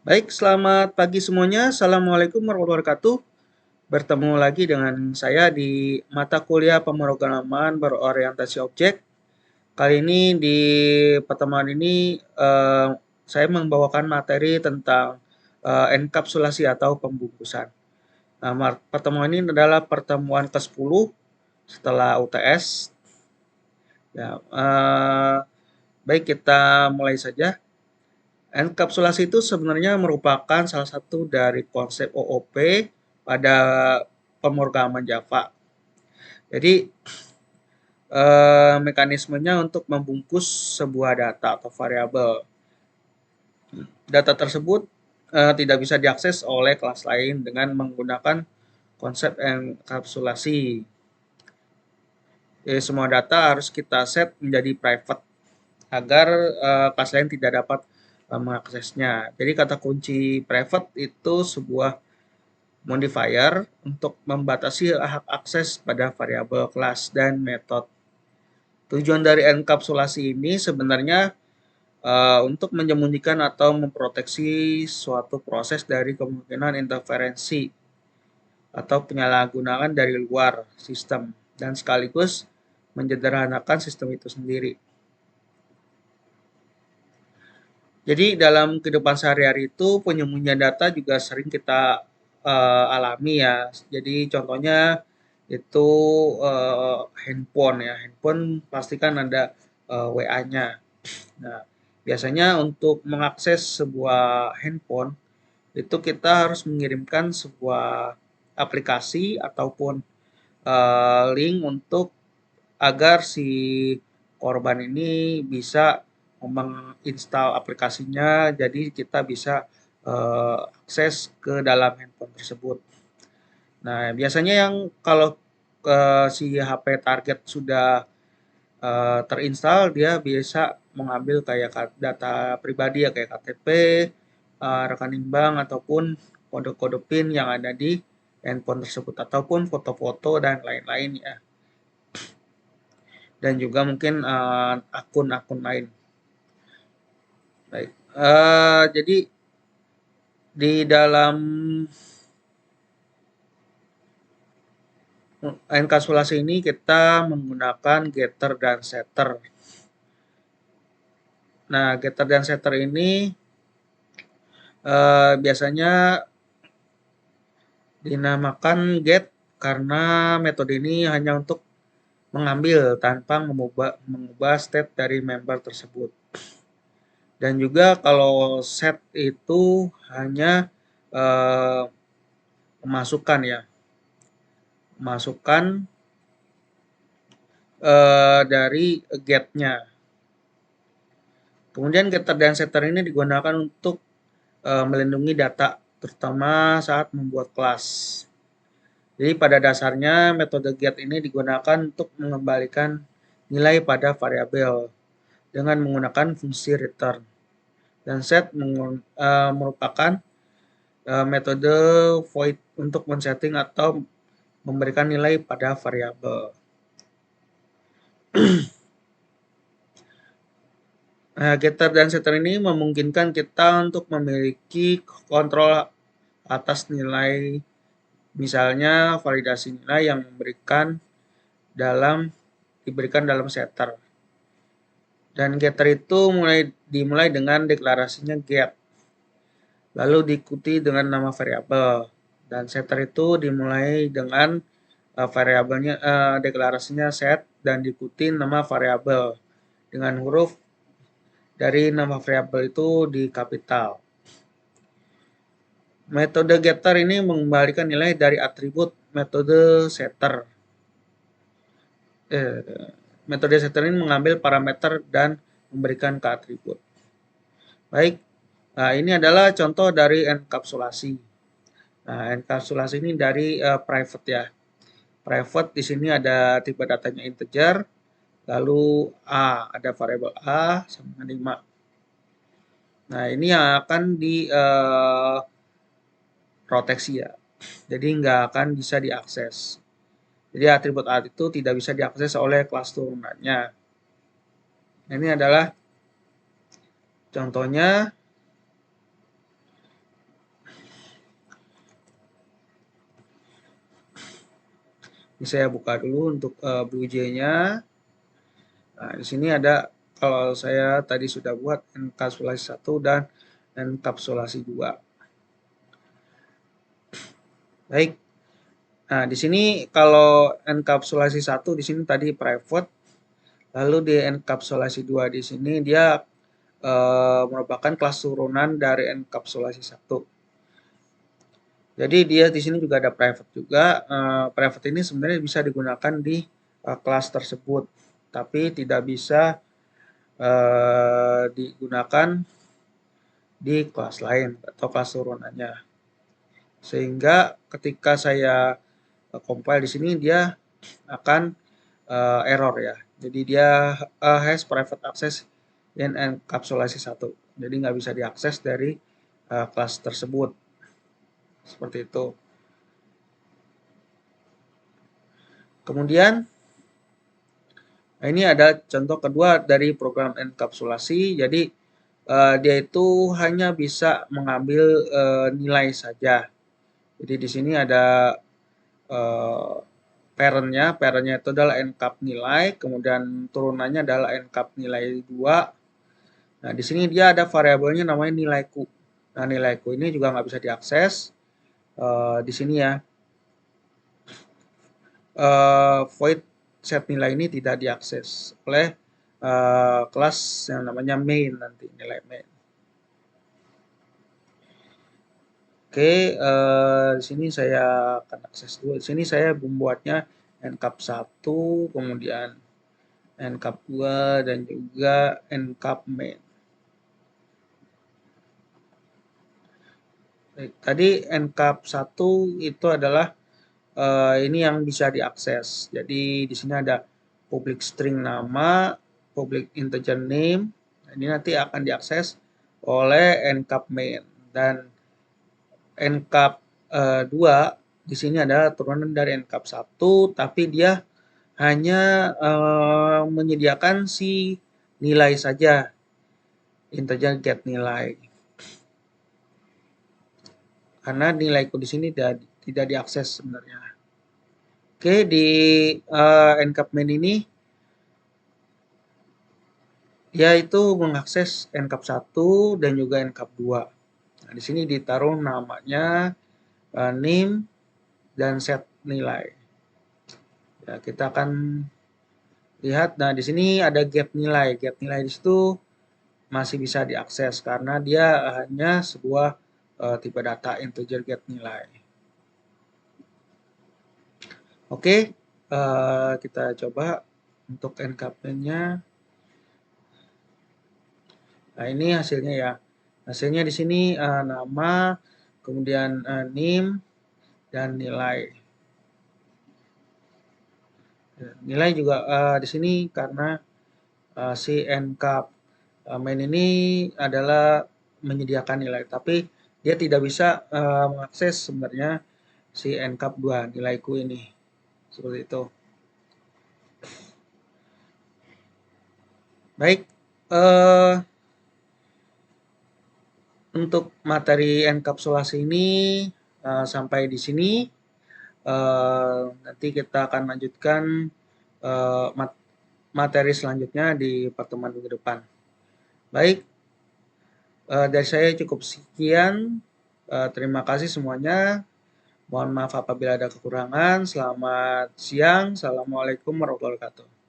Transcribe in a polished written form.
Baik, selamat pagi semuanya. Assalamualaikum warahmatullahi wabarakatuh. Bertemu lagi dengan saya di mata kuliah pemrograman berorientasi objek. Kali ini di pertemuan ini saya membawakan materi tentang enkapsulasi atau pembungkusan. Nah, pertemuan ini adalah pertemuan ke-10 setelah UTS. Ya, baik kita mulai saja. Enkapsulasi itu sebenarnya merupakan salah satu dari konsep OOP pada pemrograman Java. Jadi mekanismenya untuk membungkus sebuah data atau variabel. Data tersebut tidak bisa diakses oleh kelas lain dengan menggunakan konsep enkapsulasi. Jadi, semua data harus kita set menjadi private agar kelas lain tidak dapat mengaksesnya. Jadi kata kunci private itu sebuah modifier untuk membatasi hak akses pada variabel kelas dan metode. Tujuan dari enkapsulasi ini sebenarnya untuk menyembunyikan atau memproteksi suatu proses dari kemungkinan interferensi atau penyalahgunaan dari luar sistem dan sekaligus menyederhanakan sistem itu sendiri. Jadi dalam kehidupan sehari-hari itu penyembunyian data juga sering kita alami ya. Jadi contohnya itu handphone ya. Handphone pastikan ada WA-nya. Nah, biasanya untuk mengakses sebuah handphone itu kita harus mengirimkan sebuah aplikasi ataupun link untuk agar si korban ini bisa menginstal aplikasinya, jadi kita bisa akses ke dalam handphone tersebut. Nah, biasanya yang kalau si HP target sudah terinstall, dia bisa mengambil kayak data pribadi ya kayak KTP, rekening bank ataupun kode-kode PIN yang ada di handphone tersebut ataupun foto-foto dan lain-lain ya. Dan juga mungkin akun-akun lain. Baik, jadi di dalam enkapsulasi ini kita menggunakan getter dan setter. Nah, getter dan setter ini biasanya dinamakan get karena metode ini hanya untuk mengambil tanpa mengubah state dari member tersebut. Dan juga kalau set itu hanya memasukkan ya, masukkan dari get-nya. Kemudian getter dan setter ini digunakan untuk melindungi data, terutama saat membuat kelas. Jadi pada dasarnya metode get ini digunakan untuk mengembalikan nilai pada variabel dengan menggunakan fungsi return. Dan set merupakan metode void untuk men-setting atau memberikan nilai pada variabel. Nah, getter dan setter ini memungkinkan kita untuk memiliki kontrol atas nilai, misalnya validasi nilai yang diberikan dalam setter. Dan getter itu dimulai dengan deklarasinya get, lalu diikuti dengan nama variabel. Dan setter itu dimulai dengan variabelnya deklarasinya set dan diikuti nama variabel dengan huruf dari nama variabel itu di kapital. Metode getter ini mengembalikan nilai dari atribut metode setter. Metode setter ini mengambil parameter dan memberikan ke atribut. Baik, nah ini adalah contoh dari enkapsulasi. Nah, enkapsulasi ini dari private ya. Private di sini ada tipe datanya integer, lalu A, ada variabel A sama dengan 5. Nah, ini yang akan diproteksi ya. Jadi nggak akan bisa diakses. Jadi atribut A itu tidak bisa diakses oleh kelas turunannya. Ini adalah contohnya. Ini saya buka dulu untuk BlueJ-nya. Nah, di sini ada, kalau saya tadi sudah buat enkapsulasi 1 dan enkapsulasi 2. Baik. Nah, di sini kalau enkapsulasi 1 di sini tadi private, lalu di enkapsulasi 2 di sini dia merupakan kelas turunan dari enkapsulasi 1. Jadi dia di sini juga ada private juga. Private ini sebenarnya bisa digunakan di kelas tersebut, tapi tidak bisa digunakan di kelas lain atau kelas turunannya. Sehingga ketika saya compile di sini dia akan error ya. Jadi dia has private access in enkapsulasi 1. Jadi nggak bisa diakses dari kelas tersebut. Seperti itu. Kemudian ini ada contoh kedua dari program enkapsulasi. Jadi dia itu hanya bisa mengambil nilai saja. Jadi di sini ada parentnya itu adalah encap nilai, kemudian turunannya adalah encap nilai 2. Nah, di sini dia ada variabelnya namanya nilaiku. Nah, nilaiku ini juga nggak bisa diakses di sini ya. Void set nilai ini tidak diakses oleh kelas yang namanya main nanti, nilai main. Oke, di sini saya akan akses dulu. Di sini saya membuatnya encap 1, kemudian encap 2, dan juga encap main. Baik, tadi encap 1 itu adalah ini yang bisa diakses. Jadi di sini ada public string nama, public integer name. Ini nanti akan diakses oleh encap main, dan encap 2 di sini adalah turunan dari encap 1, tapi dia hanya menyediakan si nilai saja, integer get nilai. Karena nilaiku di sini tidak diakses sebenarnya. Oke, di encap main ini yaitu mengakses encap 1 dan juga encap 2. Nah, di sini ditaruh namanya name dan set nilai. Ya, kita akan lihat. Nah, di sini ada get nilai. Get nilai di situ masih bisa diakses karena dia hanya sebuah tipe data integer get nilai. Oke, kita coba untuk encapment-nya. Nah, ini hasilnya ya. Hasilnya di sini nama, kemudian name, dan nilai. Nilai juga di sini karena si encap main ini adalah menyediakan nilai, tapi dia tidak bisa mengakses sebenarnya si encap 2 nilaiku ini. Seperti itu. Baik, untuk materi enkapsulasi ini sampai di sini. Nanti kita akan lanjutkan materi selanjutnya di pertemuan minggu depan. Baik, dari saya cukup sekian. Terima kasih semuanya. Mohon maaf apabila ada kekurangan. Selamat siang. Assalamualaikum warahmatullahi wabarakatuh.